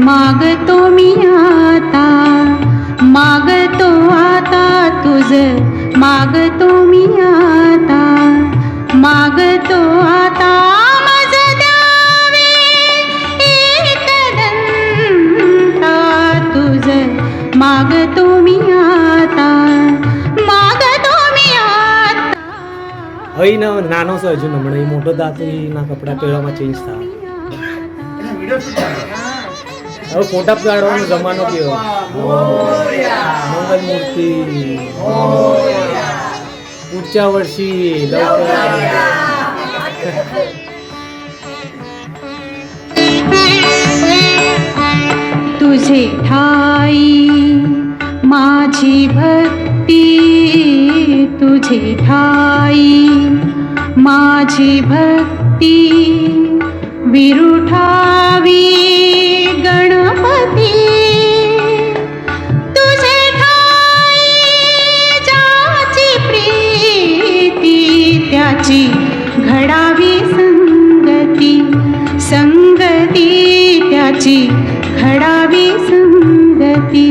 मागतो मी आता, मागतो आता तुझ, मागतो मी आता, मागतो आता मज द्यावे एकदंता तुझ, मागतो मी आता, मागतो मी आता. हई ना नानो से हजू हमણાં मोटो दातो ना कपड़ा પહેરવામાં ચેન્જ था. હવે ફોટા પાડવાનો જમાનો કેવો. મંગલ મૂર્તિ पुढच्या वर्षी तुझे ठाई माझी भक्ती, तुझे ठाई माझी भक्ती, विरुठावी गणपती. तुझे ठाई ज्याची प्रीती, त्याची घडावी संगती, संगती त्याची घडावी संगती.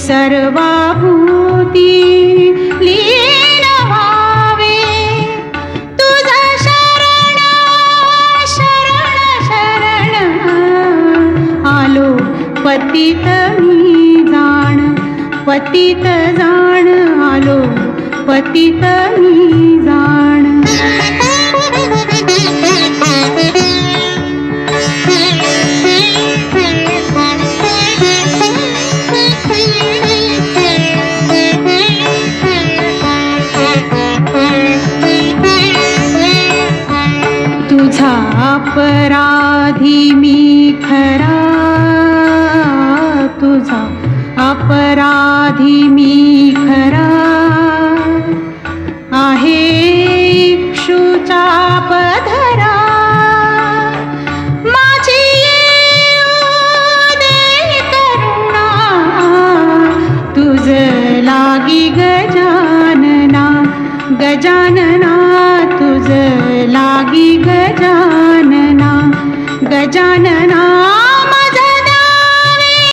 सर्वाभूती लीन व्हावे, तुझा शरण शरण शरण आलो पतित मी जाण, पतित जाण आलो पतित मी जाण. तुझा अपराधी मी खरा, तुझा अपराधी मी खरा, आहे इक्षुचा पधरा. माझी येऊ दे करुणा, तुझ लागी गजानना, गजानना तुझ लागी गजानना, गजानना